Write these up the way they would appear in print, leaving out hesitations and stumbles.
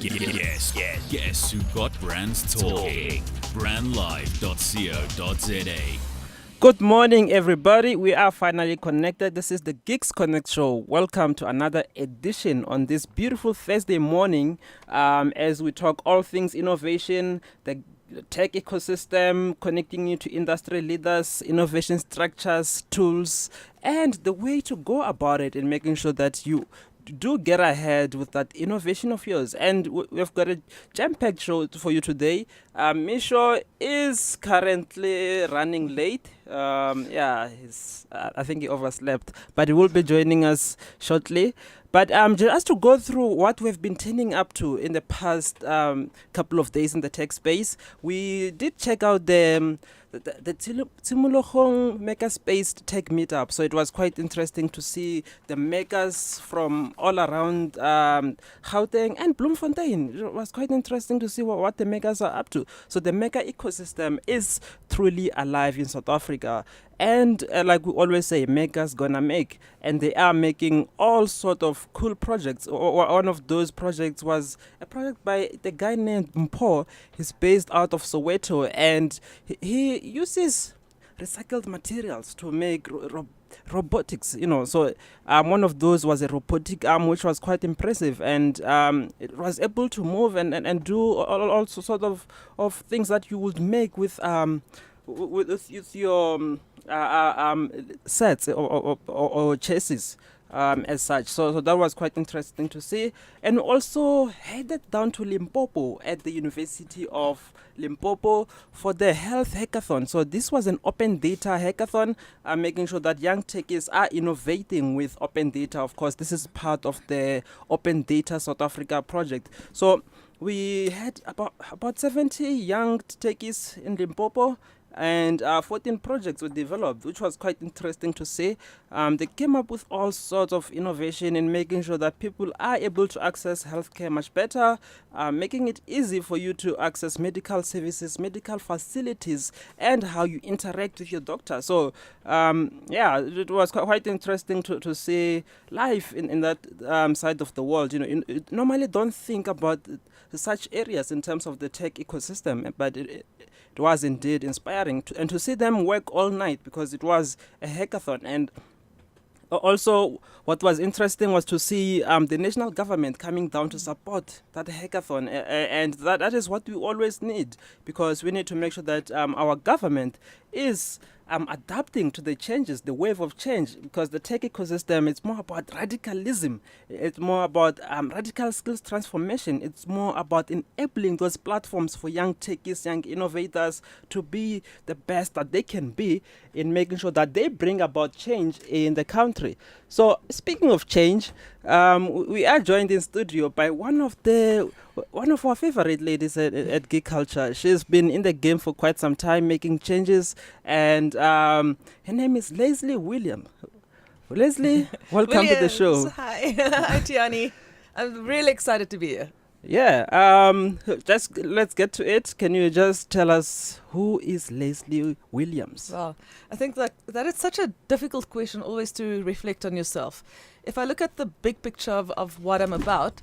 Guess who got brands talking? Brandlife.co.za. Good morning, everybody. We are finally connected. This is the Geeks Connect Show. Welcome to another edition on this beautiful Thursday morning as we talk all things innovation, the tech ecosystem, connecting you to industry leaders, innovation structures, tools, and the way to go about it and making sure that you do get ahead with that innovation of yours. And we've got a jam-packed show for you today. Misho is currently running late. I think he overslept, but he will be joining us shortly. But just to go through what we've been turning up to in the past couple of days in the tech space, we did check out the Tshimologong Makerspace Tech Meetup. So it was quite interesting to see the makers from all around Gauteng and Bloemfontein. It was quite interesting to see what the makers are up to. So the maker ecosystem is truly alive in South Africa. And like we always say, makers gonna make, and they are making all sort of cool projects. One of those projects was a project by the guy named Mpho. He's based out of Soweto, and he uses recycled materials to make robotics, So one of those was a robotic arm, which was quite impressive, and it was able to move and do all sort of things that you would make with your sets or chassis as such. So that was quite interesting to see. And also headed down to Limpopo at the University of Limpopo for the Health Hackathon. So this was an open data hackathon, making sure that young techies are innovating with open data. Of course, this is part of the Open Data South Africa project. So we had about 70 young techies in Limpopo, and 14 projects were developed, which was quite interesting to see. They came up with all sorts of innovation in making sure that people are able to access healthcare much better, making it easy for you to access medical services, medical facilities, and how you interact with your doctor. So, it was quite interesting to see life in that side of the world. You normally don't think about such areas in terms of the tech ecosystem, but it was indeed inspiring to see them work all night, because it was a hackathon. And also what was interesting was to see the national government coming down to support that hackathon, and that is what we always need, because we need to make sure that our government is adapting to the changes, the wave of change, because the tech ecosystem, it's more about radicalism, it's more about radical skills transformation, it's more about enabling those platforms for young techies, young innovators to be the best that they can be in making sure that they bring about change in the country. So speaking of change, we are joined in studio by one of our favorite ladies at Geek Culture. She's been in the game for quite some time, making changes, and her name is Lesley Williams. Lesley, welcome to the show. Hi. Hi, Tiani. I'm really excited to be here. Yeah, just let's get to it. Can you just tell us who is Lesley Williams? Well, I think that is such a difficult question always to reflect on yourself. If I look at the big picture of what I'm about,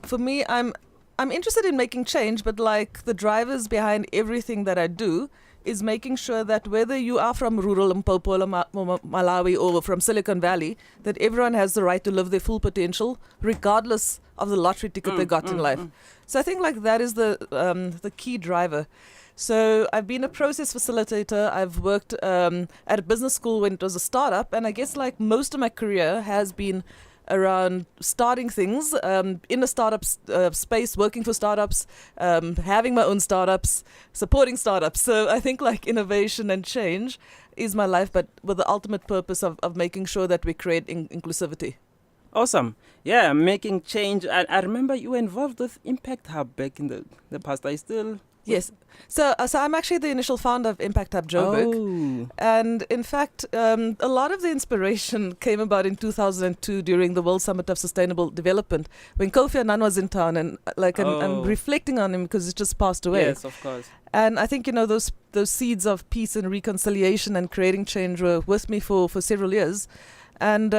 for me, I'm interested in making change, but like the drivers behind everything that I do is making sure that whether you are from rural Limpopo or Malawi or from Silicon Valley, that everyone has the right to live their full potential, regardless of the lottery ticket they got in life. So I think like that is the key driver. So I've been a process facilitator. I've worked at a business school when it was a startup, and I guess like most of my career has been around starting things in a startup space, working for startups, having my own startups, supporting startups. So I think like innovation and change is my life, but with the ultimate purpose of making sure that we create inclusivity. Awesome. Yeah, making change. I remember you were involved with Impact Hub back in the past. Are you still? Yes. So I'm actually the initial founder of Impact Hub Joburg. Oh. And in fact, a lot of the inspiration came about in 2002 during the World Summit of Sustainable Development, when Kofi Annan was in town, and I'm reflecting on him because he just passed away. Yes, of course. And I think, those seeds of peace and reconciliation and creating change were with me for several years. And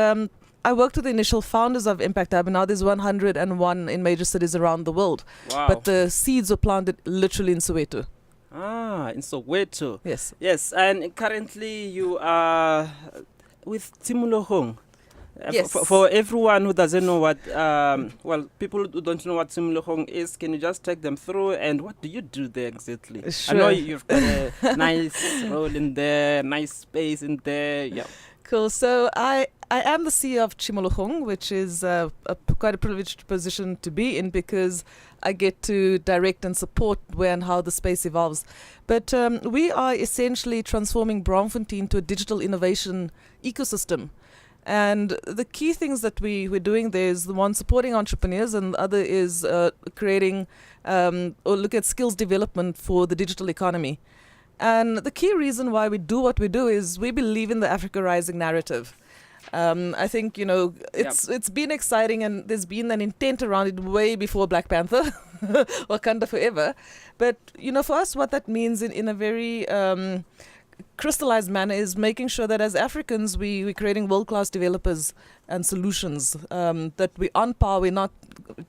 I worked with the initial founders of Impact Hub, and now there's 101 in major cities around the world. Wow. But the seeds were planted literally in Soweto. In Soweto. Yes. Yes, and currently you are with Tshimolohong. Yes. For everyone who doesn't know what, people who don't know what Tshimolohong is, can you just take them through, and what do you do there exactly? Sure. I know you've got a nice role in there, nice space in there. Yeah. Cool. So I am the CEO of Tshimolohong, which is quite a privileged position to be in because I get to direct and support where and how the space evolves. But we are essentially transforming Braamfontein to a digital innovation ecosystem. And the key things that we're doing there is the one supporting entrepreneurs, and the other is creating or look at skills development for the digital economy. And the key reason why we do what we do is we believe in the Africa Rising narrative. I think, it's been exciting, and there's been an intent around it way before Black Panther, Wakanda forever. But, for us, what that means in a very crystallized manner is making sure that as Africans, we're creating world-class developers and solutions, that we're on par, we're not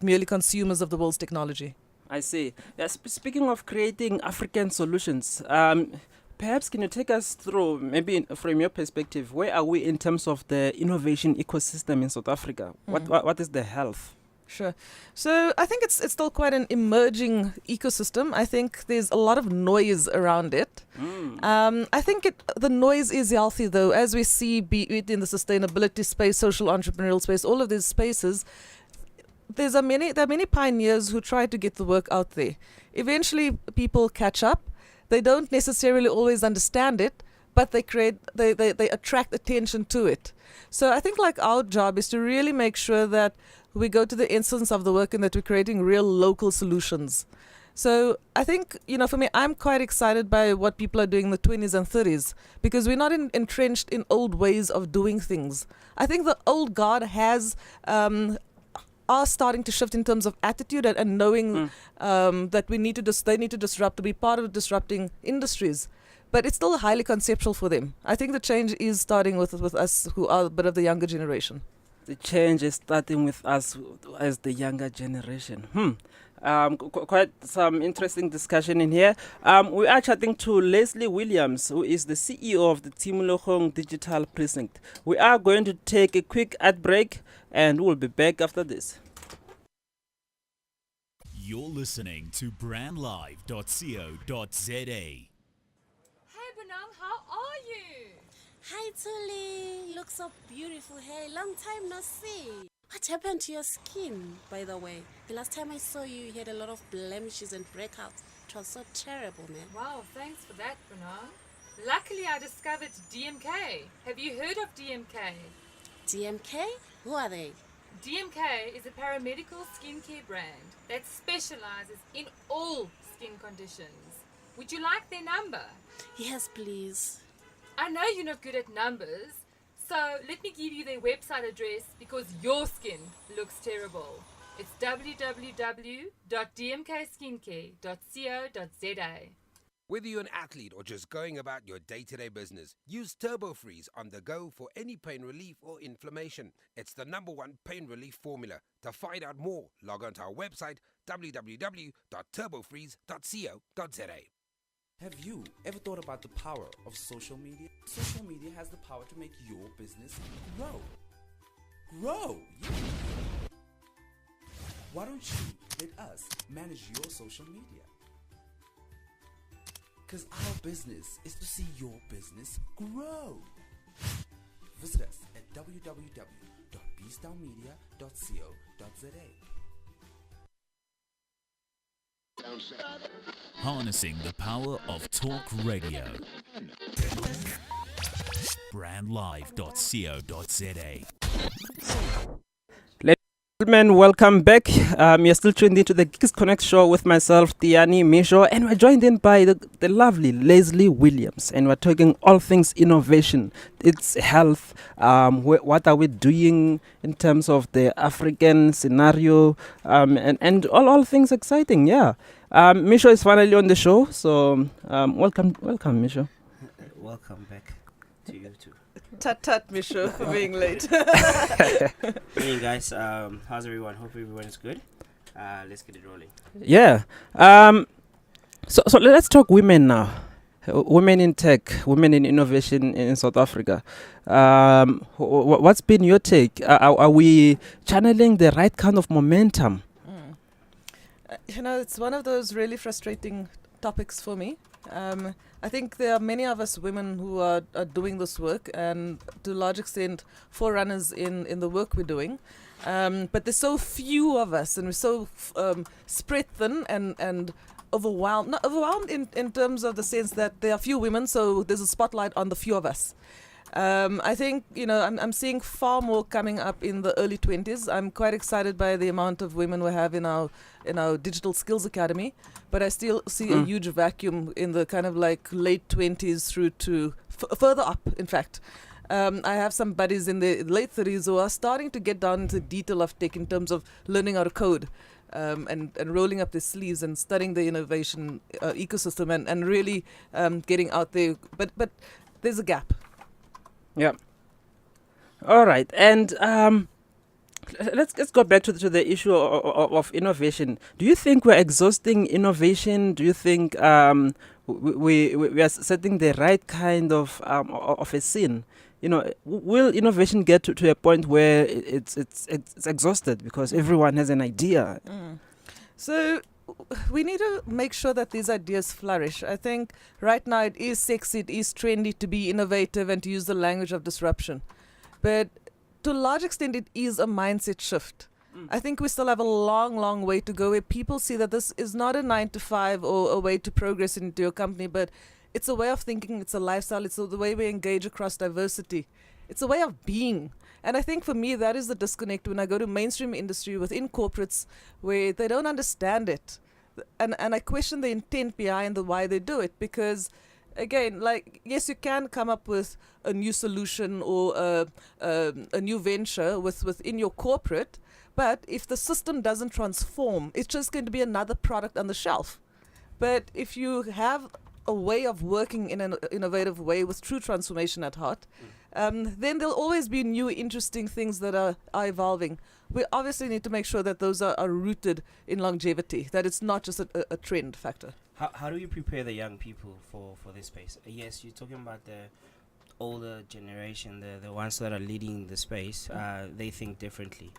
merely consumers of the world's technology. I see. Yeah, speaking of creating African solutions, perhaps can you take us through, maybe from your perspective, where are we in terms of the innovation ecosystem in South Africa? What is the health? Sure. So I think it's still quite an emerging ecosystem. I think there's a lot of noise around it. I think the noise is healthy, though, as we see, be it in the sustainability space, social entrepreneurial space, all of these spaces. There are many pioneers who try to get the work out there. Eventually, people catch up. They don't necessarily always understand it, but they attract attention to it. So I think our job is to really make sure that we go to the essence of the work and that we're creating real local solutions. So I think, for me, I'm quite excited by what people are doing in the 20s and 30s because we're not entrenched in old ways of doing things. I think the old guard are starting to shift in terms of attitude and knowing that they need to disrupt, to be part of disrupting industries. But it's still highly conceptual for them. I think the change is starting with us who are a bit of the younger generation. The change is starting with us as the younger generation. Quite some interesting discussion in here. We are chatting to Lesley Williams, who is the CEO of the Tshimolohong Digital Precinct. We are going to take a quick ad break, and we'll be back after this. You're listening to brandlive.co.za. Hey Bonang, how are you? Hi Tuli, you look so beautiful. Hey, long time no see. What happened to your skin, by the way? The last time I saw you, you had a lot of blemishes and breakouts. It was so terrible, man. Wow, thanks for that, Bonang. Luckily, I discovered DMK. Have you heard of DMK? DMK? Who are they? DMK is a paramedical skincare brand that specializes in all skin conditions. Would you like their number? Yes, please. I know you're not good at numbers, so let me give you their website address because your skin looks terrible. It's www.dmkskincare.co.za. Whether you're an athlete or just going about your day-to-day business, use Turbo Freeze on the go for any pain relief or inflammation. It's the #1 pain relief formula. To find out more, log on to our website www.turbofreeze.co.za. Have you ever thought about the power of social media? Social media has the power to make your business grow. Grow! Yeah. Why don't you let us manage your social media? Because our business is to see your business grow. Visit us at www.bstownmedia.co.za. Harnessing the power of talk radio. brandlive.co.za. Gentlemen, welcome back. You're still tuned into the Geeks Connect show with myself, Tiani Misho, and we're joined in by the lovely Lesley Williams, and we're talking all things innovation. It's health. What are we doing in terms of the African scenario, and all things exciting. Yeah. Misho is finally on the show, so welcome, Misho. Welcome back to you too. Tut, Misha, for being late. Hey guys, how's everyone? Hope everyone is good. Let's get it rolling. Yeah. So let's talk women now. Women in tech, women in innovation in South Africa. What's been your take? Are we channeling the right kind of momentum? It's one of those really frustrating topics for me. I think there are many of us women who are doing this work, and to a large extent forerunners in the work we're doing. But there's so few of us, and we're so spread thin and overwhelmed. Not overwhelmed in terms of the sense that there are few women, so there's a spotlight on the few of us. I think, I'm seeing far more coming up in the early 20s. I'm quite excited by the amount of women we have in our Digital Skills Academy, but I still see a huge vacuum in the kind of like late 20s through to further up, in fact. I have some buddies in the late 30s who are starting to get down into detail of tech in terms of learning how to code. And rolling up their sleeves and studying the innovation ecosystem and really getting out there. But there's a gap. Yeah. All right. And let's go back to the issue of innovation. Do you think we're exhausting innovation? Do you think we are setting the right kind of a scene? Will innovation get to a point where it's exhausted because everyone has an idea? So we need to make sure that these ideas flourish. I think right now it is sexy, it is trendy to be innovative and to use the language of disruption. But to a large extent, it is a mindset shift. I think we still have a long, long way to go where people see that this is not a 9 to 5 or a way to progress into your company, but it's a way of thinking, it's a lifestyle, it's the way we engage across diversity. It's a way of being. And I think for me, that is the disconnect when I go to mainstream industry within corporates where they don't understand it. And I question the intent behind the why they do it. Because, again, like, yes, you can come up with a new solution or a new venture within your corporate, but if the system doesn't transform, it's just going to be another product on the shelf. But if you have a way of working in an innovative way with true transformation at heart, then there'll always be new interesting things that are evolving. We obviously need to make sure that those are rooted in longevity, that it's not just a trend factor. How do you prepare the young people for this space? Yes, you're talking about the older generation, the ones that are leading the space. They think differently.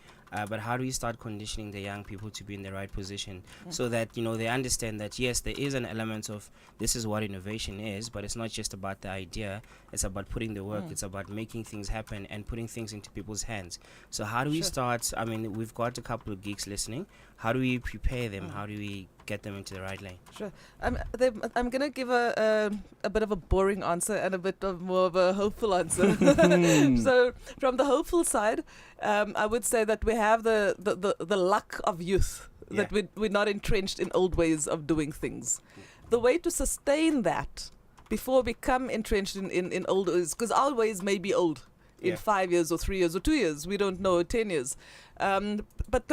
But how do you start conditioning the young people to be in the right position so that, they understand that, yes, there is an element of this is what innovation is, but it's not just about the idea. It's about putting the work. It's about making things happen and putting things into people's hands. So how do we start? I mean, we've got a couple of geeks listening. How do we prepare them? How do we get them into the right lane? Sure. I'm going to give a bit of a boring answer and a bit of more of a hopeful answer. So from the hopeful side, I would say that we have the luck of youth, that we're not entrenched in old ways of doing things. The way to sustain that before we become entrenched in old ways, because our ways may be old in 5 years or 3 years or 2 years, we don't know, 10 years. But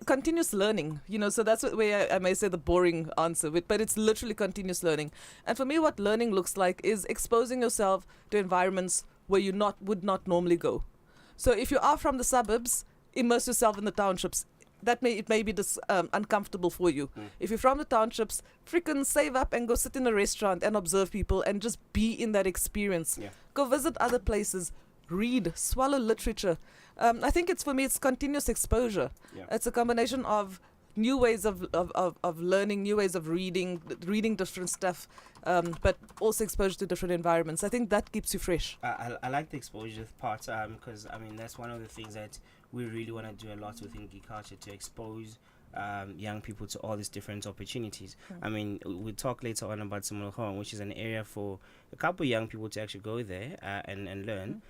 continuous learning, so that's where I may say the boring answer, but it's literally continuous learning. And for me, what learning looks like is exposing yourself to environments where you would not normally go. So if you are from the suburbs, immerse yourself in the townships. It may be uncomfortable for you. If you're from the townships, freaking save up and go sit in a restaurant and observe people and just be in that experience. Go visit other places. Read, swallow literature. I think for me, it's continuous exposure. It's a combination of new ways of learning, new ways of reading different stuff, but also exposure to different environments. I think that keeps you fresh. I like the exposure part because, that's one of the things that we really want to do a lot within Geek Culture, to expose young people to all these different opportunities. We'll talk later on about Simulhong, which is an area for a couple of young people to actually go there and learn.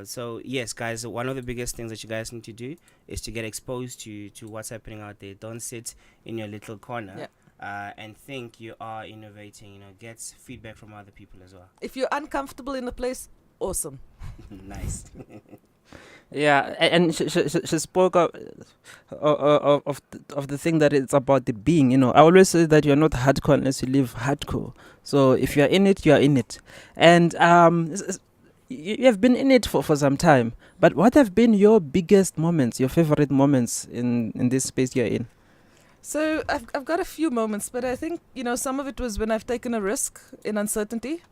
So yes, guys, one of the biggest things that you guys need to do is to get exposed to what's happening out there. Don't sit in your little corner and think you are innovating. Get feedback from other people as well. If you're uncomfortable in a place, awesome. Nice. Yeah, and she spoke of the thing that it's about the being. I always say that you're not hardcore unless you live hardcore. So if you're in it, you're in it. And you have been in it for some time, but what have been your biggest moments, your favorite moments in this space you're in? So I've got a few moments, but I think, some of it was when I've taken a risk in uncertainty.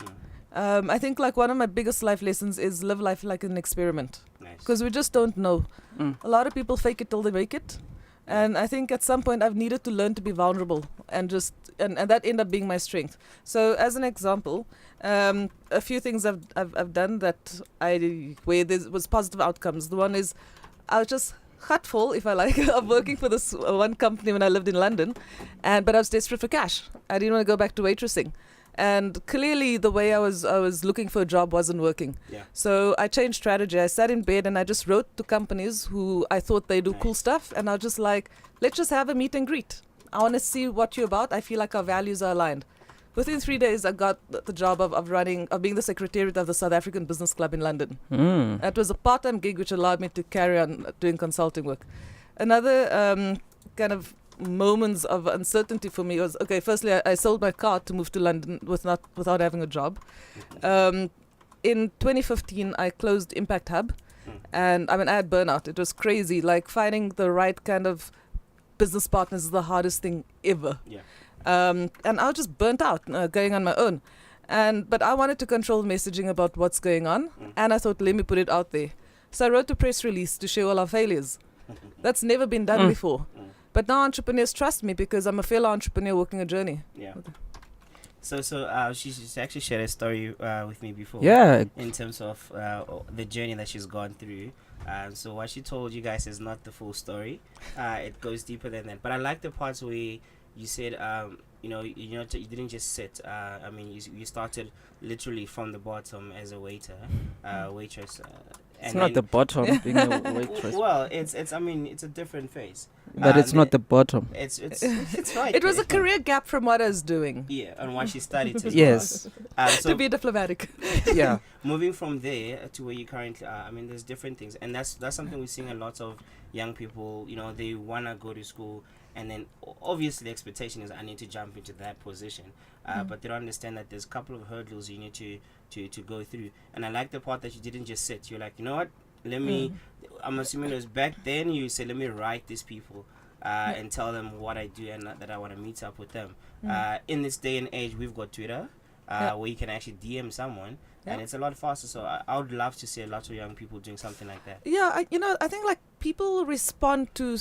I think like one of my biggest life lessons is live life like an experiment, Nice. because we just don't know. Mm. A lot of people fake it till they make it. And I think at some point I've needed to learn to be vulnerable and and that ended up being my strength. So as an example, a few things I've done where there was positive outcomes. The one is I was just hurtful, if I like, of working for this one company when I lived in London, but I was desperate for cash. I didn't want to go back to waitressing. And clearly the way I was looking for a job wasn't working. Yeah. So I changed strategy. I sat in bed and I just wrote to companies who I thought they do cool stuff. And I was just like, let's just have a meet and greet. I want to see what you're about. I feel like our values are aligned. Within 3 days, I got the job of being the secretariat of the South African Business Club in London. Mm. That was a part-time gig which allowed me to carry on doing consulting work. Another kind of moments of uncertainty for me was, okay, firstly I sold my car to move to London without having a job. In 2015 I closed Impact Hub, and I had burnout. It was crazy, like finding the right kind of business partners is the hardest thing ever. Yeah. And I was just burnt out going on my own, but I wanted to control messaging about what's going on, and I thought, let me put it out there. So I wrote a press release to share all our failures. That's never been done before. But now entrepreneurs trust me because I'm a fellow entrepreneur working a journey. Yeah. So she's actually shared a story with me before. Yeah. In terms of the journey that she's gone through. So what she told you guys is not the full story. It goes deeper than that. But I like the parts where you said, you didn't just sit. You started literally from the bottom as a waitress. It's not the bottom being a waitress. Well, it's a different phase. But it's not the bottom. It's right. It was there. a career gap from what I was doing. Yeah, and what she studied. As Yes. well. So To be diplomatic. Yeah. moving from there to where you currently are, there's different things, and that's something we're seeing a lot of young people. They wanna go to school, and then obviously the expectation is I need to jump into that position, but they don't understand that there's a couple of hurdles you need to go through. And I like the part that you didn't just sit. You're like, you know what? Let me. I'm assuming it was back then. You said, let me write these people. And tell them what I do and that I want to meet up with them. In this day and age, we've got Twitter, where you can actually DM someone, and it's a lot faster. So I would love to see a lot of young people doing something like that. Yeah, I think like people respond to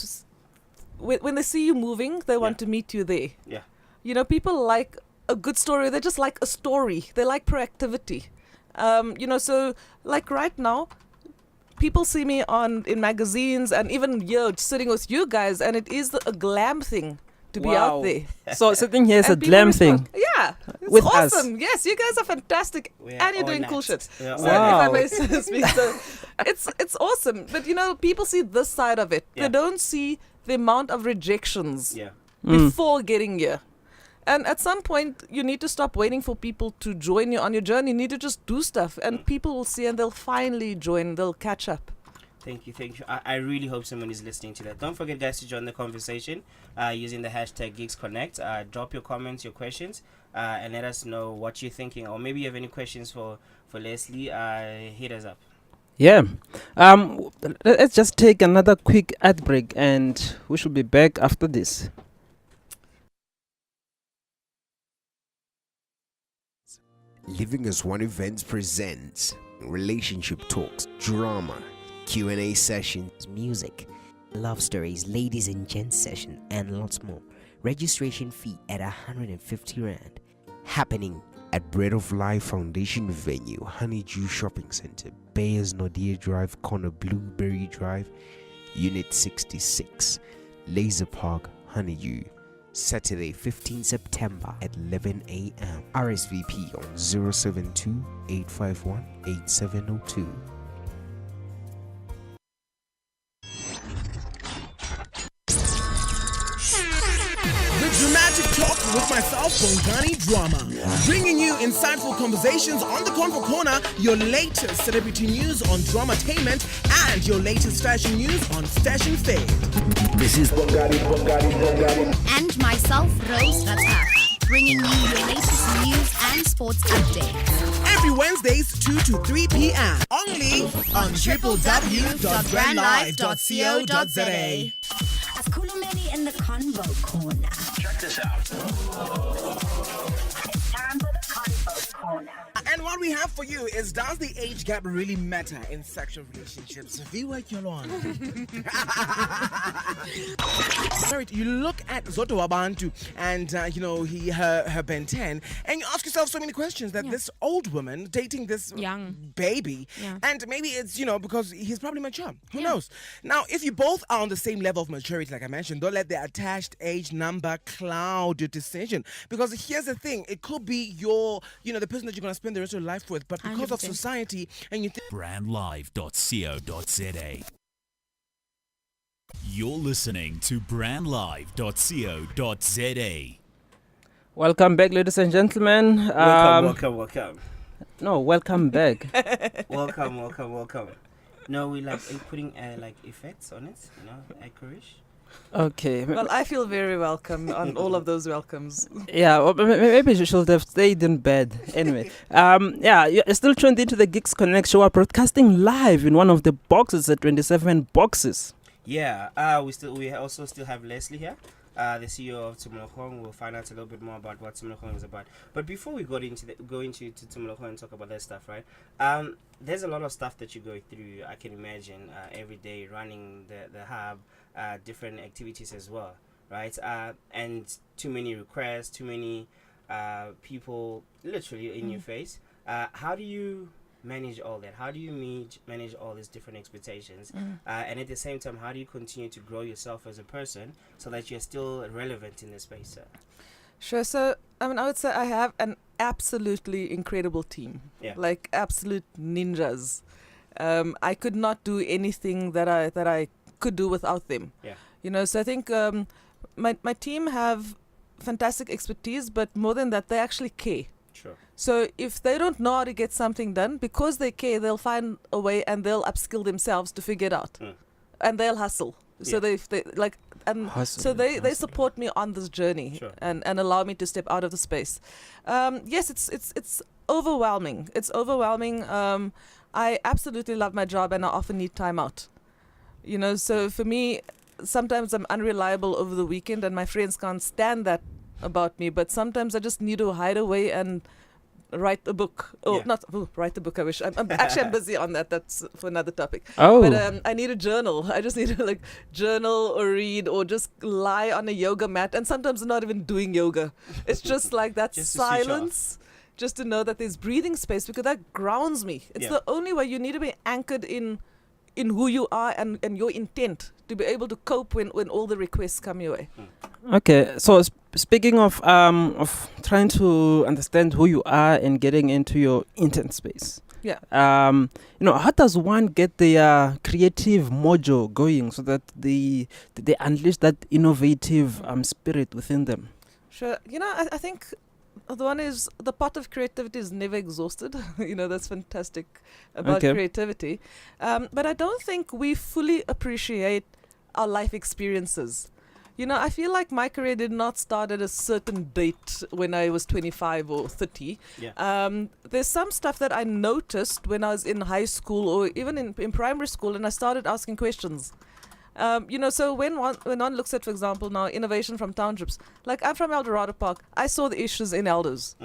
when they see you moving, they want to meet you there. Yeah. People like a good story. They just like a story. They like proactivity. So like right now, people see me in magazines and even here sitting with you guys, and it is a glam thing to be out there. So sitting here is a And people glam respond. thing. Yeah, it's With us. awesome. Yes, you guys are fantastic, We are and you're all doing cool nuts. shit. We are So all Wow. if I may speak, so it's awesome. But people see this side of it. Yeah. They don't see the amount of rejections Yeah. before getting here. And at some point, you need to stop waiting for people to join you on your journey. You need to just do stuff, and people will see, and they'll finally join. They'll catch up. Thank you. I really hope someone is listening to that. Don't forget, guys, to join the conversation using the hashtag Geeks Connect. Drop your comments, your questions, and let us know what you're thinking. Or maybe you have any questions for Lesley. Hit us up. Yeah. Let's just take another quick ad break, and we should be back after this. Living as One Events presents relationship talks, drama, Q&A sessions, music, love stories, ladies and gents session, and lots more. Registration fee at 150 Rand. happening at Bread of Life Foundation venue, Honeydew Shopping Center, Bayers Nordia Drive, corner Blueberry Drive, Unit 66, Laser Park, Honeydew. Saturday, 15 September at 11 a.m. RSVP on 072-851-8702. The Dramatic Talk with myself, Bongani Drama. Bringing you insightful conversations on the Convo Corner, your latest celebrity news on Dramatainment, and your latest fashion news on Fashion Fame. This is Bongani. And myself, Rose Rataka. bringing you your latest news and sports updates. Every Wednesdays, 2 to 3 p.m. Only on www.brandlive.co.za. Akulumeni in the Convo Corner. Check this out. It's time for the Convo Corner. And what we have for you is, does the age gap really matter in sexual relationships? Viwa Kyolon. Sorry, you look at Zoto Wabantu and, her Ben 10, and you ask yourself so many questions that this old woman dating this young baby, and maybe it's, because he's probably mature. Who knows? Now, if you both are on the same level of maturity, like I mentioned, don't let the attached age number cloud your decision. Because here's the thing, it could be your, the person that you're going to spend the rest of your life with, but because of 100%. society and you think brandlive.co.za. You're listening to brandlive.co.za. Welcome back, ladies and gentlemen. Welcome. No, welcome back. welcome. No, we like putting effects on it, accurate. Okay. Well, I feel very welcome on all of those welcomes. Yeah, well, maybe you should have stayed in bed. Anyway, you're still tuned into the Geeks Connect show. We're broadcasting live in one of the boxes at 27 boxes. Yeah, we also still have Lesley here, the CEO of Tumulokong. We'll find out a little bit more about what Tumulokong is about. But before we go into Tumulokong and talk about that stuff, right? There's a lot of stuff that you go through. I can imagine every day running the hub, different activities as well, right? And too many requests, too many people literally in your face. How do you manage all that? How do you manage all these different expectations? And at the same time, how do you continue to grow yourself as a person so that you're still relevant in this space? Sure. So, I would say I have an absolutely incredible team. Yeah. Like absolute ninjas. I could not do anything that I could do without them. Yeah. So I think my team have fantastic expertise, but more than that, they actually care. Sure. So if they don't know how to get something done, because they care, they'll find a way and they'll upskill themselves to figure it out. And they'll hustle. So they they support me on this journey. Sure. and allow me to step out of the space. Yes, it's overwhelming. It's overwhelming. I absolutely love my job and I often need time out. So for me, sometimes I'm unreliable over the weekend and my friends can't stand that about me, but sometimes I just need to hide away and write a book. Write the book, I wish. I'm busy on that. That's for another topic. But I need a journal. I just need to journal or read or just lie on a yoga mat, and sometimes I'm not even doing yoga. It's just like that just silence, just to know that there's breathing space, because that grounds me. It's the only way. You need to be anchored in who you are and your intent to be able to cope when all the requests come your way. Okay, so speaking of trying to understand who you are and getting into your intent space. Yeah. How does one get their creative mojo going so that they unleash that innovative spirit within them? Sure. I think the one is the pot of creativity is never exhausted. That's fantastic about creativity. But I don't think we fully appreciate our life experiences. I feel like my career did not start at a certain date when I was 25 or 30. Yeah. There's some stuff that I noticed when I was in high school or even in primary school, and I started asking questions. So when one looks at, for example, now innovation from townships, like I'm from Eldorado Park, I saw the issues in Elders.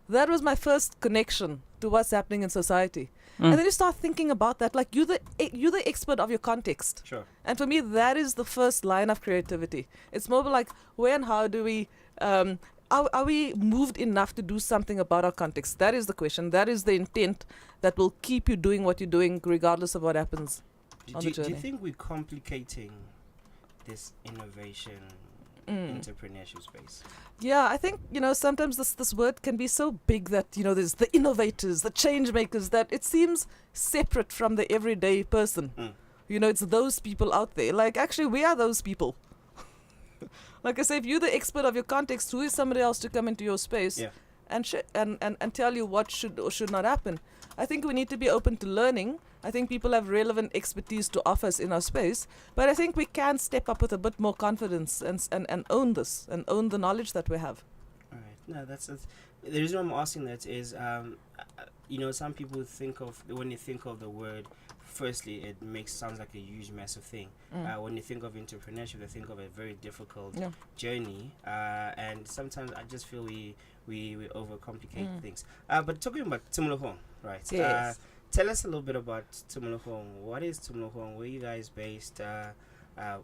That was my first connection to what's happening in society. And then you start thinking about that, like you're the expert of your context. Sure. And for me, that is the first line of creativity. It's more like where and how do we, are we moved enough to do something about our context? That is the question. That is the intent that will keep you doing what you're doing regardless of what happens on the journey. Do you think we're complicating this innovation entrepreneurship space? Yeah, I think, sometimes this word can be so big that, there's the innovators, the change makers, that it seems separate from the everyday person. It's those people out there. Like, actually, we are those people. Like I say, if you're the expert of your context, who is somebody else to come into your space and tell you what should or should not happen? I think we need to be open to learning. I think people have relevant expertise to offer us in our space, but I think we can step up with a bit more confidence and own this and own the knowledge that we have. All right. No, the reason I'm asking that is, some people think of, when you think of the word, firstly, it sounds like a huge, massive thing. When you think of entrepreneurship, they think of a very difficult journey, and sometimes I just feel we overcomplicate things. But talking about Tumuluhong, right? Yes. Tell us a little bit about Tumuluhong. What is Tumuluhong? Where are you guys based?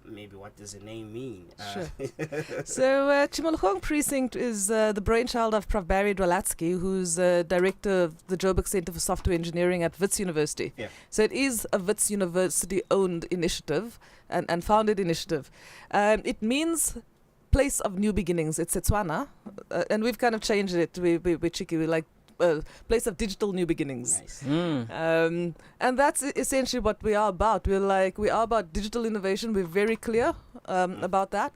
Maybe what does the name mean? Sure. So Tumuluhong Precinct is the brainchild of Prof. Barry Dwalatsky, who's director of the Joburg Center for Software Engineering at Wits University. Yeah. So it is a Wits University-owned initiative and founded initiative. It means place of new beginnings. It's Setswana, and we've kind of changed it. We're cheeky. We like place of digital new beginnings. Nice. And that's essentially what we are about. We are about digital innovation. We're very clear about that.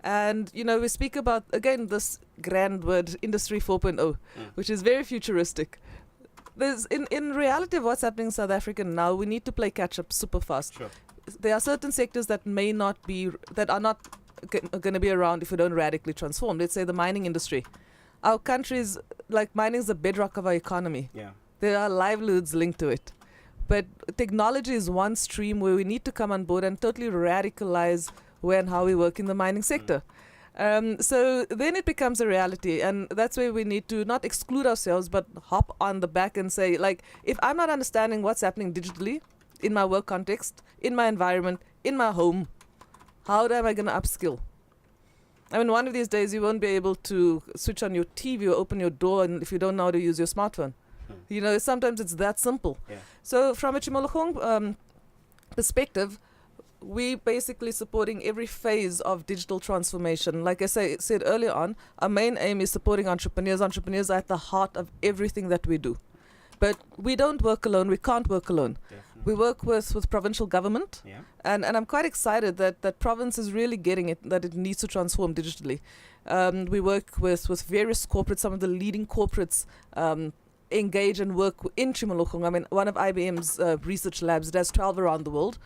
And, we speak about, again, this grand word, Industry 4.0, which is very futuristic. There's in reality of what's happening in South Africa now, we need to play catch up super fast. Sure. There are certain sectors that are not going to be around if we don't radically transform. Let's say the mining industry. Our country's, mining is the bedrock of our economy. Yeah. There are livelihoods linked to it. But technology is one stream where we need to come on board and totally radicalize where and how we work in the mining sector. So then it becomes a reality. And that's where we need to not exclude ourselves, but hop on the back and say, if I'm not understanding what's happening digitally in my work context, in my environment, in my home, how am I going to upskill? I mean, one of these days you won't be able to switch on your TV or open your door and if you don't know how to use your smartphone. Sometimes it's that simple. Yeah. So from a Tumuluhong perspective, we basically supporting every phase of digital transformation. Like I said earlier on, our main aim is supporting entrepreneurs. Entrepreneurs are at the heart of everything that we do. But we don't work alone. We can't work alone. Definitely. We work with provincial government, Yeah. and I'm quite excited that province is really getting it, that it needs to transform digitally. We work with various corporates. Some of the leading corporates engage and work in Tumuluhong. I mean, one of IBM's research labs, does 12 around the world.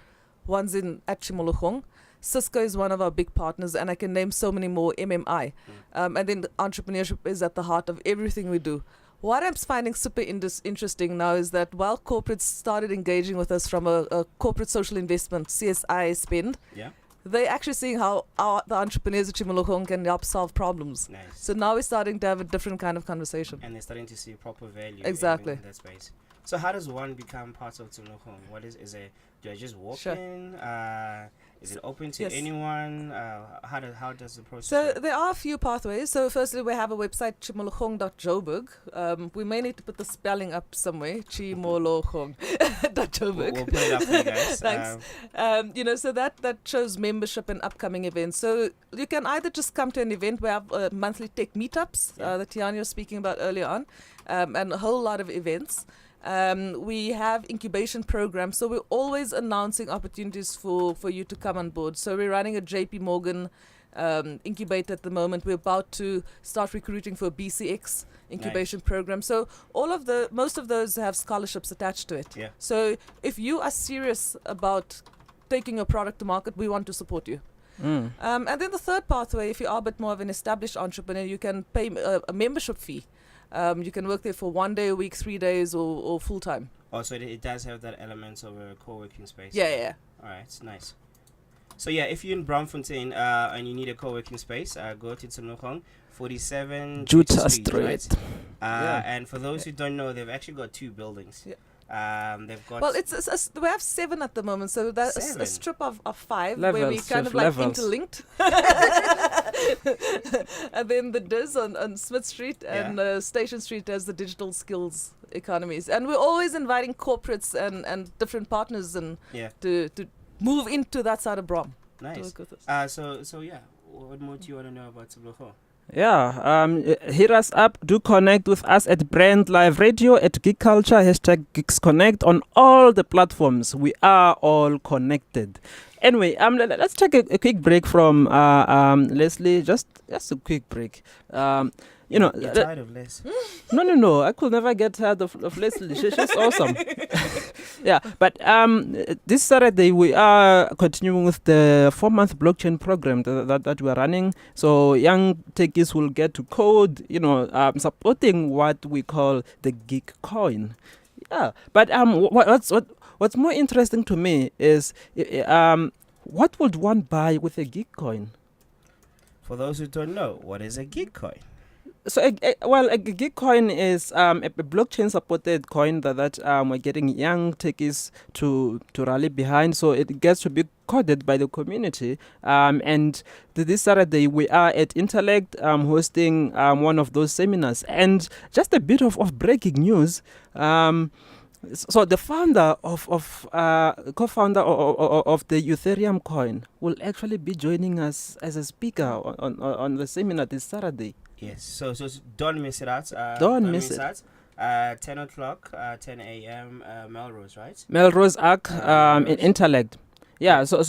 One's at Tumuluhong. Cisco is one of our big partners, and I can name so many more, MMI. And then entrepreneurship is at the heart of everything we do. What I'm finding super interesting now is that while corporates started engaging with us from a corporate social investment, CSI spend, they're actually seeing how the entrepreneurs at Tumuluhong can help solve problems. Nice. So now we're starting to have a different kind of conversation. And they're starting to see proper value Exactly. in that space. So how does one become part of Tumuluhong? What is it? Do I just walk Sure. in? Is it open to Yes. anyone? How does the process So work? there are a few pathways. So firstly, we have a website, chimolochong.joburg. We may need to put the spelling up somewhere, chimolochong.joburg. We'll put it up for you guys. Thanks. So that shows membership and upcoming events. So you can either just come to an event. We have monthly tech meetups that Tiana was speaking about earlier on, and a whole lot of events. We have incubation programs, so we're always announcing opportunities for you to come on board. So we're running a JP Morgan incubator at the moment. We're about to start recruiting for a BCX incubation program. So most of those have scholarships attached to it. Yeah. So if you are serious about taking your product to market, we want to support you. And then the third pathway, if you are a bit more of an established entrepreneur, you can pay a membership fee. You can work there for 1 day a week, 3 days, or full time. Oh, so it does have that element of a co-working space. Yeah. All right, it's nice. So yeah, if you're in Braamfontein and you need a co-working space, go to Tumuluhong, 47 Juta Street. Right? Street. And for those who don't know, they've actually got 2 buildings. Yeah. They've got we have 7 at the moment, so that's a 7? strip of 5 where we Levels, kind of Chef, like levels. interlinked. And then the Diz on Smith Street and Station Street has the digital skills economies. And we're always inviting corporates and different partners and to move into that side of Brom. nice. So yeah, what more do you want to know about Tumuluhong? Yeah, hit us up. Do connect with us at Brand Live Radio, at Geek Culture, #Geeks Connect on all the platforms. We are all connected. Anyway, let's take a quick break from Lesley. Just a quick break. You know, You're tired of Les. no. I could never get tired of Lesley. She's awesome. Yeah, but this Saturday we are continuing with the 4-month blockchain program that we are running. So young techies will get to code, supporting what we call the Geek coin. Yeah, but what's more interesting to me is what would one buy with a Geek coin? For those who don't know, what is a Geek coin? So, a Geek coin is a blockchain supported coin that we're getting young techies to rally behind. So it gets to be coded by the community. And this Saturday we are at Intellect hosting one of those seminars. And just a bit of breaking news. So the founder co-founder of the Ethereum coin will actually be joining us as a speaker on the seminar this Saturday. Yes, so don't miss it out. Don't miss it. 10 o'clock, 10 a.m. Melrose, right? Melrose Arc in Intellect. Yeah, so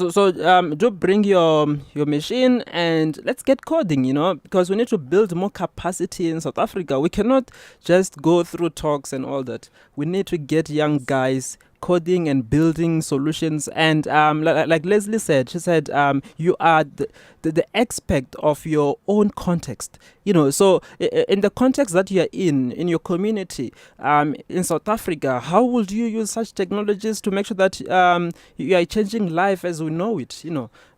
do bring your machine and let's get coding, because we need to build more capacity in South Africa. We cannot just go through talks and all that. We need to get young guys coding and building solutions. And like Lesley said, she said, you are the expert of your own context. So in the context that you're in your community, in South Africa, how would you use such technologies to make sure that you are changing life as we know it?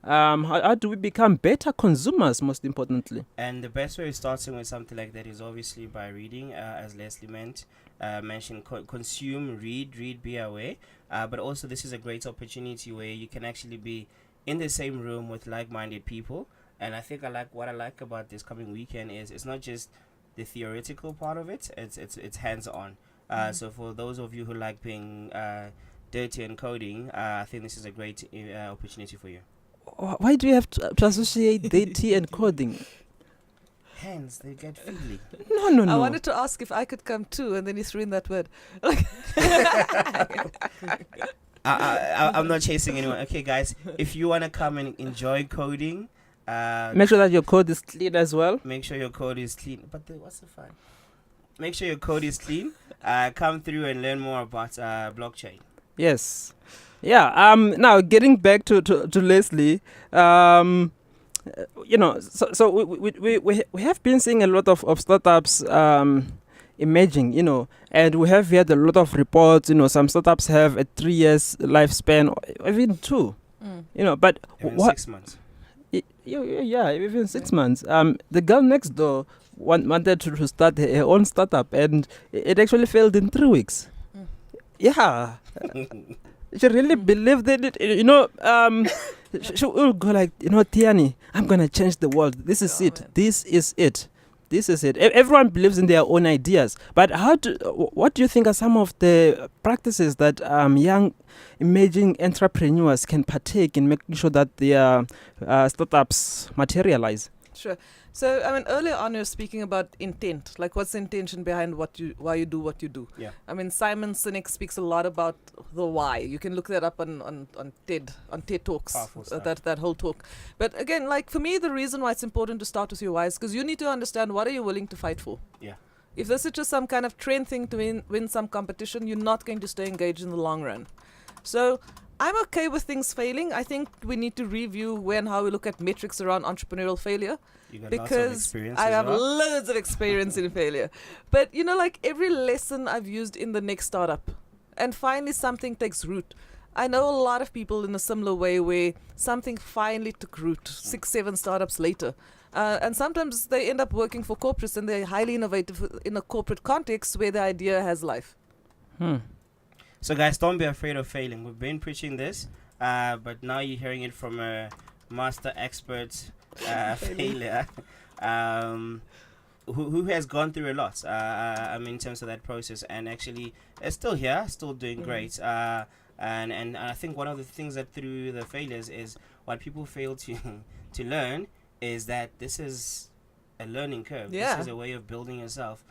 How do we become better consumers, most importantly? And the best way of starting with something like that is obviously by reading, as Lesley mentioned, consume, read, be aware. But also this is a great opportunity where you can actually be in the same room with like-minded people. And I think what I like about this coming weekend is it's not just the theoretical part of it, it's hands-on. So for those of you who like being dirty and coding, I think this is a great opportunity for you. Why do you have to associate dirty and coding? Hands, they get fiddly. No. I wanted to ask if I could come too, and then you threw in that word. I'm not chasing anyone. Okay, guys, if you want to come and enjoy coding, make sure that your code is clean as well. Make sure your code is clean. But what's the fun? Make sure your code is clean. Come through and learn more about blockchain. Yes. Yeah. Now getting back to Lesley. So we have been seeing a lot of startups emerging, and we have heard a lot of reports. Some startups have a 3 years lifespan, or even 2. But even 6 months. Yeah, even 6 months. The girl next door wanted to start her own startup, and it actually failed in 3 weeks. Yeah. She really believed in it. She will go like, Tiani, I'm going to change the world. This is it. Man. This is it. Everyone believes in their own ideas. But what do you think are some of the practices that young emerging entrepreneurs can partake in making sure that their startups materialize? Sure. So, earlier on you were speaking about intent, like what's the intention behind why you do what you do. Yeah. Simon Sinek speaks a lot about the why. You can look that up on TED Talks, that whole talk. But again, like for me, the reason why it's important to start with your why is because you need to understand what are you willing to fight for. Yeah. If this is just some kind of trend thing to win some competition, you're not going to stay engaged in the long run. So I'm okay with things failing. I think we need to review when how we look at metrics around entrepreneurial failure. You got because lots of experience I have well. loads of experience in failure. But like every lesson I've used in the next startup, and finally something takes root. I know a lot of people in a similar way where something finally took root 6, 7 startups later. And sometimes they end up working for corporates and they're highly innovative in a corporate context where the idea has life. So guys, don't be afraid of failing. We've been preaching this, but now you're hearing it from a master expert failure who has gone through a lot, in terms of that process, and actually is still here, still doing great. And I think one of the things that through the failures is what people fail to learn is that this is a learning curve. Yeah. This is a way of building yourself.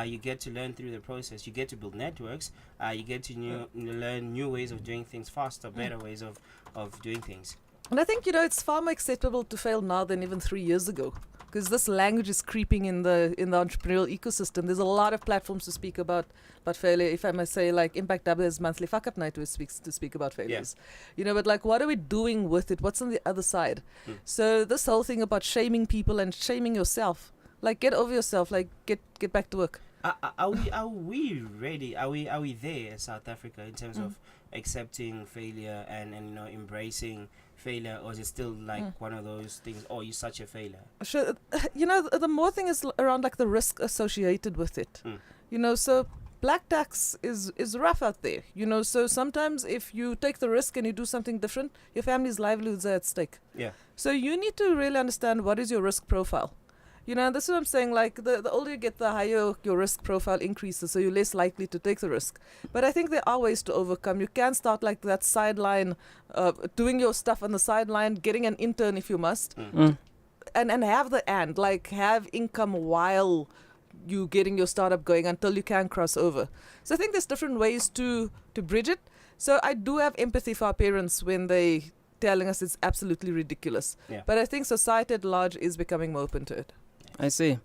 You get to learn through the process. You get to build networks. You get to learn new ways of doing things faster, better ways of doing things. And I think, it's far more acceptable to fail now than even 3 years ago. because this language is creeping in the entrepreneurial ecosystem. There's a lot of platforms to speak about failure. If I must say, like Impact Dub has monthly fuck up night, where speaks to speak about failures. You know, but like, what are we doing with it? What's on the other side? So this whole thing about shaming people and shaming yourself, like, get over yourself, like get back to work. Are we ready? Are we there, South Africa, in terms of accepting failure and embracing failure, or is it still like one of those things? Oh, you're such a failure. Sure, the more thing is around like the risk associated with it. So black tax is rough out there. So sometimes if you take the risk and you do something different, your family's livelihoods are at stake. Yeah. So you need to really understand what is your risk profile. This is what I'm saying, like the older you get, the higher your risk profile increases, so you're less likely to take the risk. But I think there are ways to overcome. You can start like that sideline, doing your stuff on the sideline, getting an intern if you must, and have income while you getting your startup going until you can cross over. So I think there's different ways to bridge it. So I do have empathy for our parents when they telling us it's absolutely ridiculous. Yeah. But I think society at large is becoming more open to it. I see.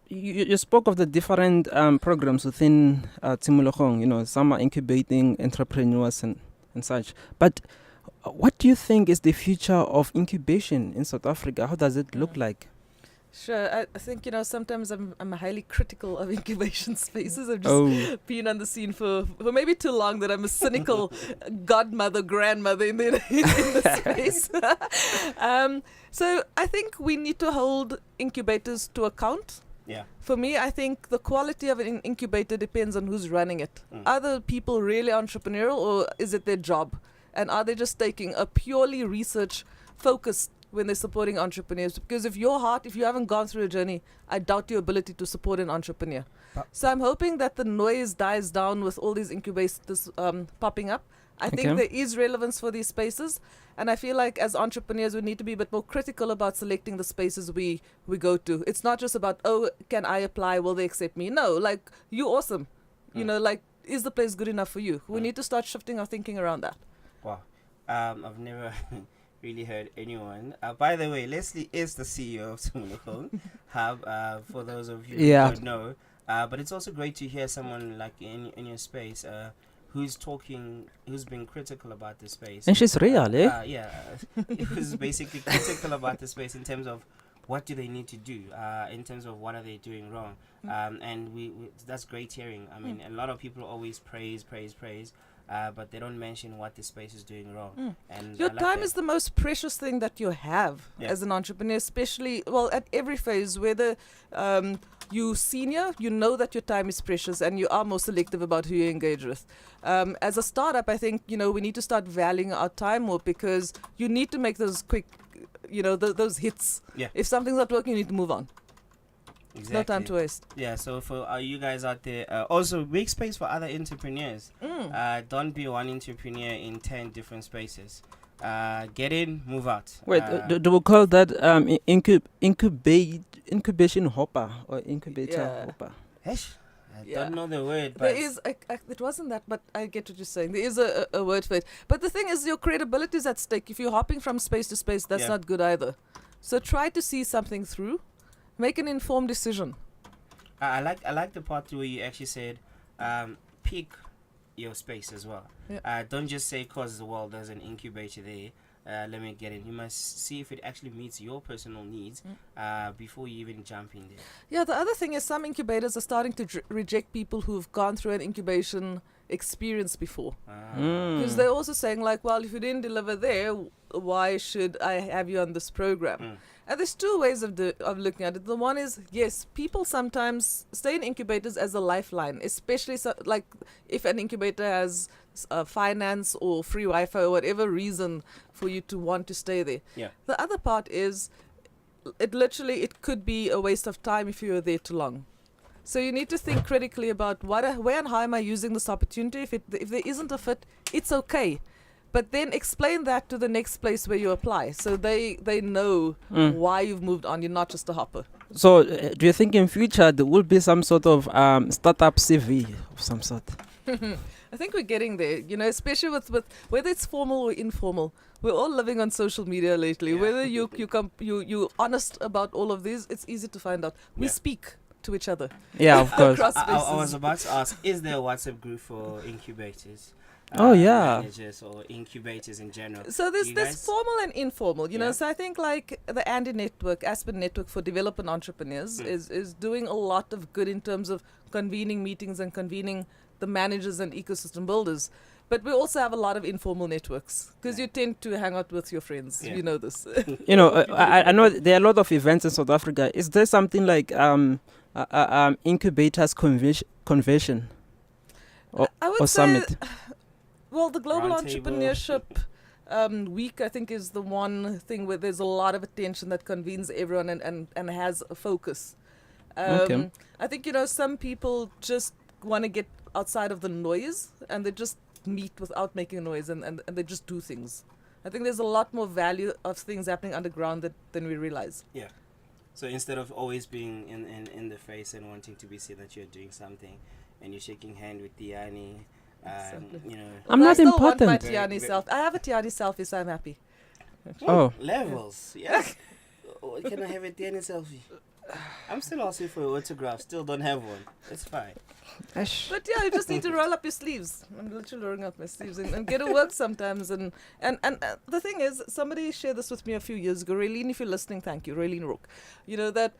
You spoke of the different programs within Timulokong. Some are incubating entrepreneurs and such. But what do you think is the future of incubation in South Africa? How does it look like? Sure, I think sometimes I'm highly critical of incubation spaces. I've just been on the scene for maybe too long that I'm a cynical grandmother in the space. So I think we need to hold incubators to account. Yeah. For me, I think the quality of an incubator depends on who's running it. Are the people really entrepreneurial, or is it their job? And are they just taking a purely research focused when they're supporting entrepreneurs? Because if you haven't gone through a journey, I doubt your ability to support an entrepreneur. So I'm hoping that the noise dies down with all these incubators popping up. I think there is relevance for these spaces, and I feel like as entrepreneurs we need to be a bit more critical about selecting the spaces we go to. It's not just about, can I apply, will they accept me? No, like, you're awesome. Is the place good enough for you? We need to start shifting our thinking around that. Wow. I've never really heard anyone. By the way, Lesley is the CEO of Timulokong Hub, for those of you who don't know. But it's also great to hear someone like in your space who's been critical about the space. And she's real, eh? Who's basically critical about the space in terms of what do they need to do, in terms of what are they doing wrong. And we that's great hearing. I mean, a lot of people always praise, but they don't mention what the space is doing wrong. And your time is the most precious thing that you have as an entrepreneur, especially, at every phase, whether you senior, you know that your time is precious and you are more selective about who you engage with. As a startup, I think, we need to start valuing our time more, because you need to make those quick, those hits. Yeah. If something's not working, you need to move on. Exactly. No time to waste. Yeah, so for you guys out there, also make space for other entrepreneurs. Don't be one entrepreneur in 10 different spaces. Get in, move out. Wait, do we call that incubation hopper or incubator hopper? I don't know the word. But there is, it wasn't that, but I get what you're saying. There is a word for it. But the thing is, your credibility is at stake. If you're hopping from space to space, that's not good either. So try to see something through. Make an informed decision. I like the part where you actually said, pick your space as well. Yeah. Don't just say because there's an incubator there, let me get in. You must see if it actually meets your personal needs before you even jump in there. Yeah, the other thing is some incubators are starting to reject people who've gone through an incubation experience before. Because they're also saying like, well, if you didn't deliver there, why should I have you on this program? And there's two ways of looking at it. The one is, yes, people sometimes stay in incubators as a lifeline, especially like if an incubator has finance or free Wi-Fi or whatever reason for you to want to stay there. Yeah. The other part is, it could be a waste of time if you are there too long. So you need to think critically about where and how am I using this opportunity. If there isn't a fit, it's okay. But then explain that to the next place where you apply, so they know why you've moved on. You're not just a hopper. So do you think in future there will be some sort of startup CV of some sort? I think we're getting there, especially with whether it's formal or informal. We're all living on social media lately. Yeah. Whether you honest about all of these, it's easy to find out. We Yeah. speak to each other. Yeah, of course. Across I was spaces. about to ask, is there a WhatsApp group for incubators? Oh, yeah. Managers or incubators in general. So Do there's you this guys- formal and informal, Yeah. So I think like the Andy Network, Aspen Network for Development Entrepreneurs is doing a lot of good in terms of convening meetings and convening the managers and ecosystem builders. But we also have a lot of informal networks because you tend to hang out with your friends. Yeah. You know this. I know there are a lot of events in South Africa. Is there something like incubators convention I would or say, summit? well, the Global Round table. Entrepreneurship Week, I think, is the one thing where there's a lot of attention that convenes everyone and has a focus. Okay. I think, some people just want to get outside of the noise and they just meet without making noise and they just do things. I think there's a lot more value of things happening underground than we realize. Yeah. So instead of always being in the face and wanting to be seen that you're doing something and you're shaking hand with Tiani, Exactly. I'm Although not I still want my important. Tiani self. I have a Tiani selfie, so I'm happy. Oh. Levels, yes. Can I have a Tiani selfie? I'm still asking for an autograph. Still don't have one. It's fine. But yeah, you just need to roll up your sleeves. I'm literally rolling up my sleeves and get to work sometimes. And the thing is, somebody shared this with me a few years ago. Raylene, if you're listening, thank you. Raylene Rook. That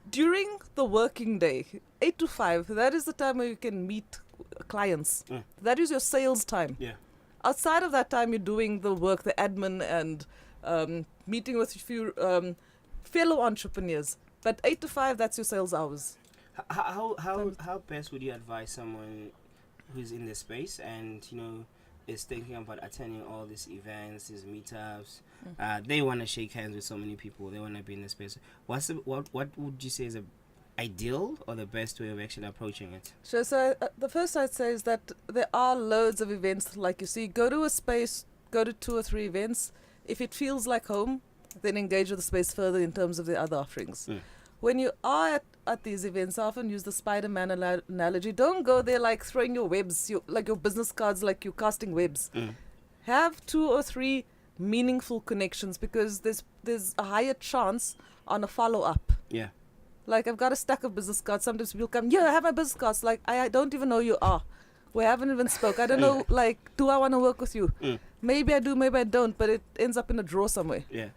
during the working day, 8 to 5, that is the time where you can meet clients. That is your sales time. Yeah. Outside of that time, you're doing the work, the admin, and meeting with a few fellow entrepreneurs. But 8 to 5, that's your sales hours. How best would you advise someone who's in this space and is thinking about attending all these events, these meetups? They want to shake hands with so many people. They want to be in this space. What would you say is a ideal or the best way of actually approaching it? Sure. So the first I'd say is that there are loads of events like you see. Go to a space, go to 2 or 3 events. If it feels like home, then engage with the space further in terms of the other offerings. When you are at these events, I often use the Spider-Man analogy. Don't go there like throwing your webs, your business cards, like you're casting webs. Have 2 or 3 meaningful connections because there's a higher chance on a follow-up. Yeah. Like, I've got a stack of business cards. Sometimes people come, I have my business cards. Like, I don't even know who you are. We haven't even spoke. I don't know, do I want to work with you? Maybe I do, maybe I don't, but it ends up in a drawer somewhere. Yeah.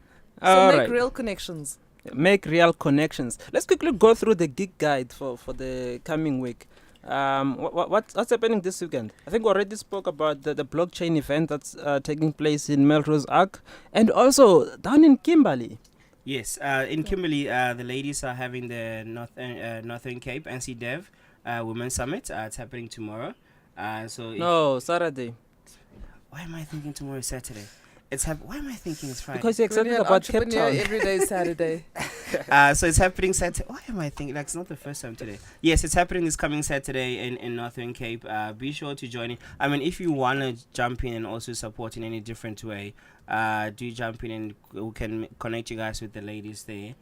So make real connections. Make real connections. Let's quickly go through the gig guide for the coming week. What's happening this weekend? I think we already spoke about the blockchain event that's taking place in Melrose Arc and also down in Kimberley. Yes, in Kimberley, the ladies are having the Northern Cape NC Dev Women's Summit. It's happening tomorrow. Saturday. Why am I thinking tomorrow is Saturday? Why am I thinking it's Friday? Because you're excited about Cape Town. Every day is Saturday. So it's happening Saturday. Why am I thinking? It's not the first time today. Yes, it's happening this coming Saturday in Northern Cape. Be sure to join in. I mean, if you want to jump in and also support in any different way, do jump in and we can connect you guys with the ladies there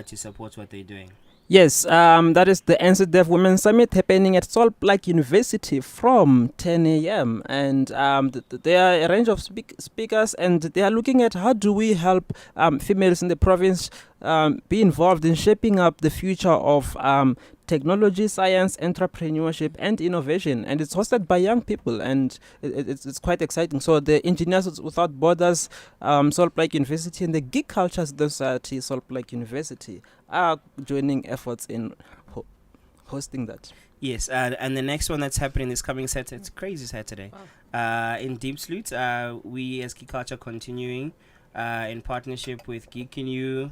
to support what they're doing. Yes, that is the NCDEF Women's Summit happening at Salt Lake University from 10 a.m. And there are a range of speakers and they are looking at how do we help females in the province be involved in shaping up the future of technology, science, entrepreneurship, and innovation. And it's hosted by young people, and it's quite exciting. So the Engineers Without Borders, Salt Lake University, and the Geek Cultures Society, Salt Lake University, are joining efforts in hosting that. Yes, and the next one that's happening this coming Saturday, it's crazy Saturday, in Deep Sloot. We as Geek Culture continuing in partnership with Geek in You,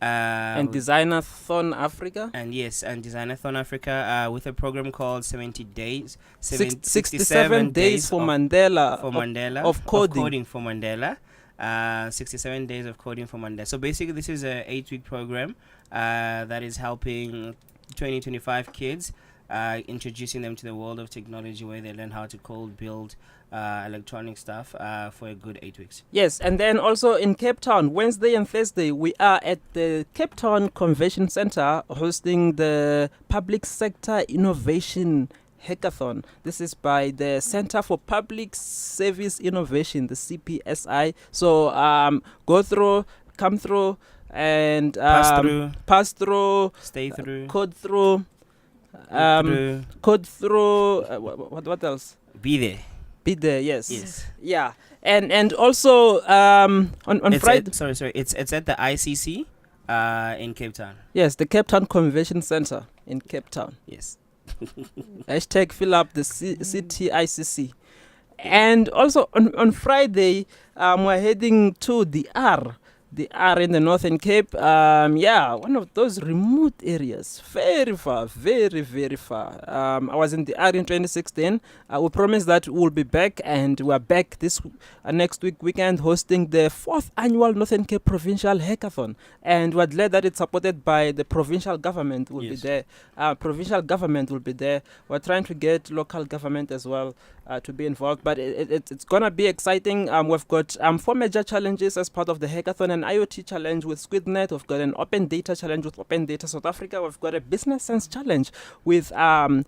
and Designathon Africa. And yes, and Designathon Africa with a program called 70 Days. 67 days for Mandela. Of coding for Mandela. 67 days of coding for Mandela. So basically this is a 8-week program that is helping 20-25 kids, introducing them to the world of technology where they learn how to code, build electronic stuff for a good 8 weeks. Yes, and then also in Cape Town, Wednesday and Thursday, we are at the Cape Town Convention Center hosting the Public Sector Innovation Hackathon. This is by the Center for Public Service Innovation, the CPSI. So come through, and pass through, stay through, code through, what else? Be there. Yes. Yeah. And also on Friday. Sorry. It's at the ICC in Cape Town. Yes, the Cape Town Convention Center in Cape Town. Yes. Hashtag fill up the CTICC. And also on Friday, we're heading to the R in the Northern Cape. One of those remote areas, very far, very, very far. I was in the R in 2016. We promised that we'll be back, and we're back this next weekend, hosting the 4th annual Northern Cape Provincial Hackathon. And we're glad that it's supported by the provincial government. Will be there. Provincial government will be there. We're trying to get local government as well to be involved, but it's gonna be exciting. We've got 4 major challenges as part of the hackathon: an IoT challenge with SquidNet, we've got an open data challenge with Open Data South Africa, we've got a business sense challenge with Angel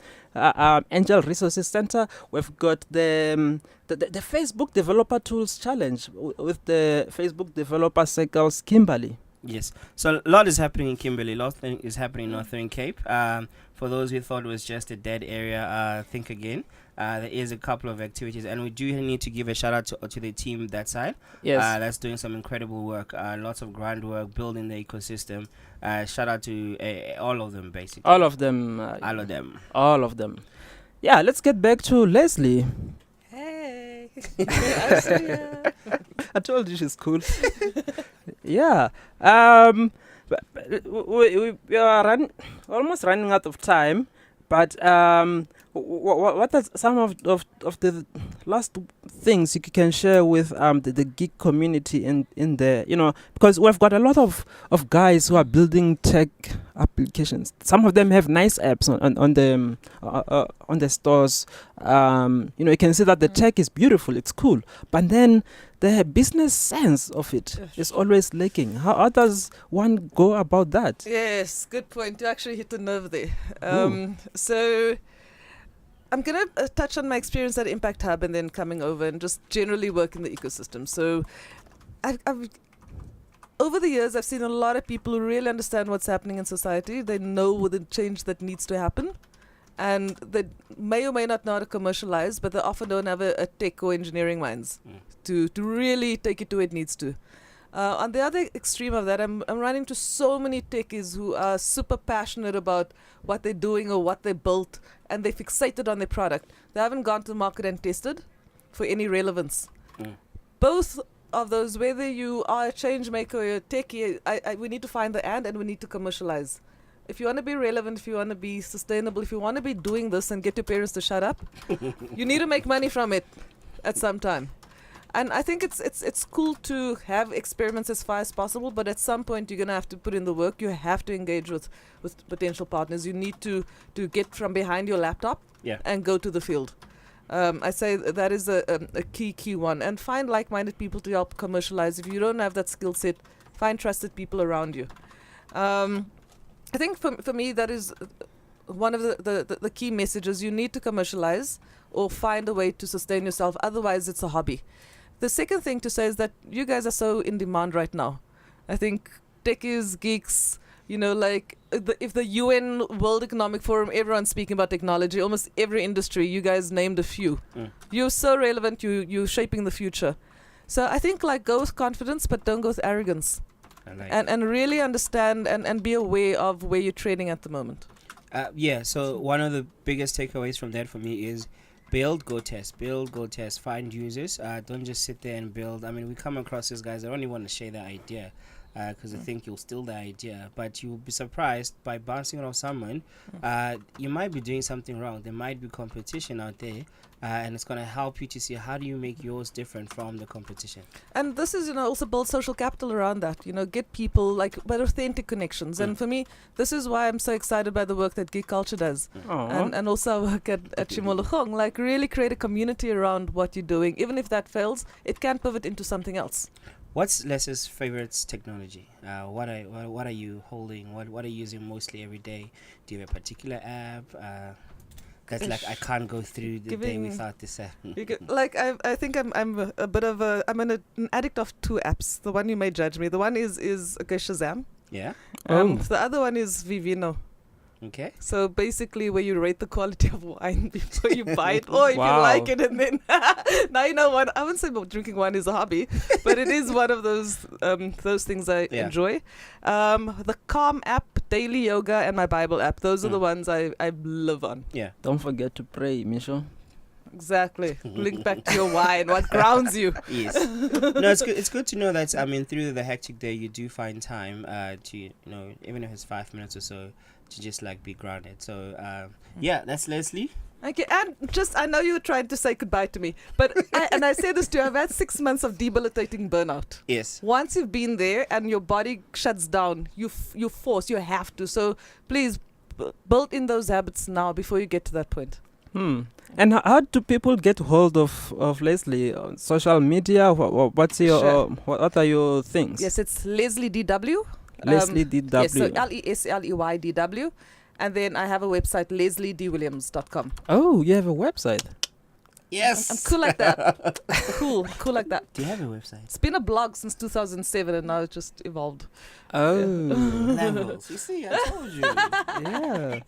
Resources Center, we've got the Facebook Developer Tools challenge with the Facebook Developer Circles Kimberley. Yes. So a lot is happening in Kimberley. A lot is happening in Northern Cape. For those who thought it was just a dead area, think again. There is a couple of activities, and we do need to give a shout out to the team that side. Yes. That's doing some incredible work. Lots of groundwork, building the ecosystem. Shout out to all of them, basically. All of them. All of them. Yeah, let's get back to Lesley. Hey. I told you she's cool. Yeah. We are almost running out of time, but what are some of the last things you can share with the geek community in there? Because we've got a lot of guys who are building tech applications. Some of them have nice apps on the stores. You can see that the tech is beautiful, it's cool, but then the business sense of it is always lacking. How does one go about that? Yes, good point. You actually hit the nerve there. So I'm going to touch on my experience at Impact Hub and then coming over and just generally work in the ecosystem. So I've over the years, I've seen a lot of people who really understand what's happening in society. They know the change that needs to happen. And they may or may not know how to commercialize, but they often don't have a tech or engineering minds to really take it to where it needs to. On the other extreme of that, I'm running into so many techies who are super passionate about what they're doing or what they built, and they're fixated on their product. They haven't gone to the market and tested for any relevance. Both of those, whether you are a change maker or a techie, we need to find the and we need to commercialize. If you want to be relevant, if you want to be sustainable, if you want to be doing this and get your parents to shut up, you need to make money from it at some time. And I think it's cool to have experiments as far as possible, but at some point you're going to have to put in the work. You have to engage with potential partners. You need to get from behind your laptop and go to the field. I say that is a key one. And find like-minded people to help commercialize. If you don't have that skill set, find trusted people around you. I think for me that is one of the key messages. You need to commercialize or find a way to sustain yourself. Otherwise, it's a hobby. The second thing to say is that you guys are so in demand right now. I think techies, geeks, if the UN World Economic Forum, everyone's speaking about technology, almost every industry, you guys named a few. You're so relevant, you're shaping the future. So I think go with confidence, but don't go with arrogance. And really understand and be aware of where you're trading at the moment. So one of the biggest takeaways from that for me is build, go test, find users. Don't just sit there and build. I mean, we come across these guys that only want to share their idea because they think you'll steal their idea, but you'll be surprised by bouncing off someone. You might be doing something wrong. There might be competition out there, and it's going to help you to see how do you make yours different from the competition. And this is, also build social capital around that. Get people but authentic connections. And for me, this is why I'm so excited by the work that Geek Culture does, and also our work at Chimologong. Really create a community around what you're doing. Even if that fails, it can pivot into something else. What's Les's favorite technology? What are you holding? What are you using mostly every day? Do you have a particular app? That's like, I can't go through the day Giving- without this app. Like I think I'm a bit of an addict of two apps. The one you may judge me. The one is okay, Shazam. Yeah. The other one is Vivino. Okay. So basically, where you rate the quality of wine before you buy it, or if Wow. you like it, and then now you know what. I wouldn't say drinking wine is a hobby, but it is one of those things I enjoy. The Calm app, Daily Yoga, and my Bible app. Those are the ones I live on. Yeah. Don't forget to pray, Misho. Exactly. Link back to your wine. What grounds you? Yes. No, it's good. It's good to know that. I mean, through the hectic day, you do find time to, even if it's 5 minutes or so, to just like be grounded. So yeah, that's Lesley. Okay, and I know you were trying to say goodbye to me, but I say this to you, I've had 6 months of debilitating burnout. Yes. Once you've been there and your body shuts down, you have to. So please build in those habits now before you get to that point. And how do people get hold of Lesley on social media? What's your Sure. what are your things? Yes, it's Lesley DW. Lesley DW. Yes, so LESLEYDW. And then I have a website, lesleydwilliams.com. Oh, you have a website. Yes. I'm cool like that. cool like that. Do you have a website? It's been a blog since 2007 and now it's just evolved. Oh. Levels. You see, I told you. Yeah.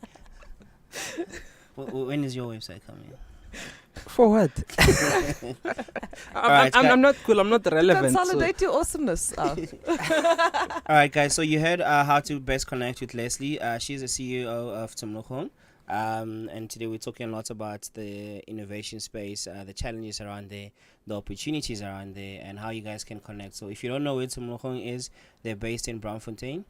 When is your website coming? For what? I'm not cool. I'm not relevant. Consolidate your awesomeness. All right, guys. So you heard how to best connect with Lesley. She's the CEO of Tumlokhong. And today we're talking a lot about the innovation space, the challenges around there, the opportunities around there, and how you guys can connect. So if you don't know where Tumlokhong is, they're based in Braamfontein,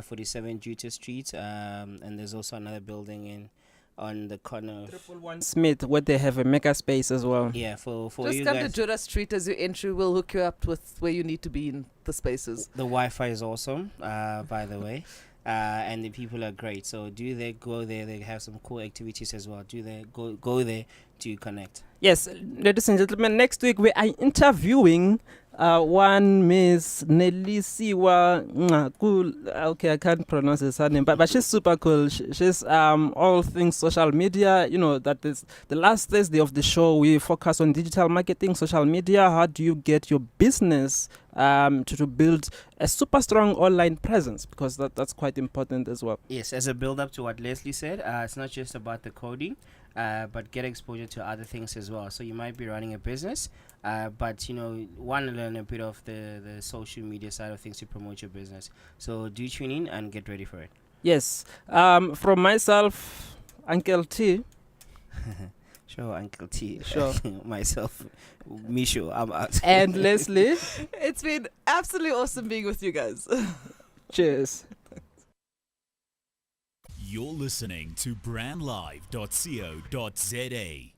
47 Jutta Street. And there's also another building on the corner of 111 Smith, where they have a mega space as well. Yeah, for just you come guys. to Jura Street as you enter. We'll hook you up with where you need to be in the spaces. The Wi-Fi is awesome, by the way, and the people are great. So do they go there? They have some cool activities as well. Do they go there to connect? Yes, ladies and gentlemen, next week we are interviewing one Miss Nelisiwa. Okay, I can't pronounce her name, but she's super cool. She's all things social media. You know, that is the last Thursday of the show. We focus on digital marketing, social media. How do you get your business to build a super strong online presence? Because that's quite important as well. Yes, as a build-up to what Lesley said, it's not just about the coding, but get exposure to other things as well. So you might be running a business, but want to learn a bit of the social media side of things to promote your business. So do tune in and get ready for it. Yes. From myself, Uncle T. Sure, Uncle T. Sure. Myself, Misho, I'm out. And Lesley. It's been absolutely awesome being with you guys. Cheers. You're listening to brandlive.co.za.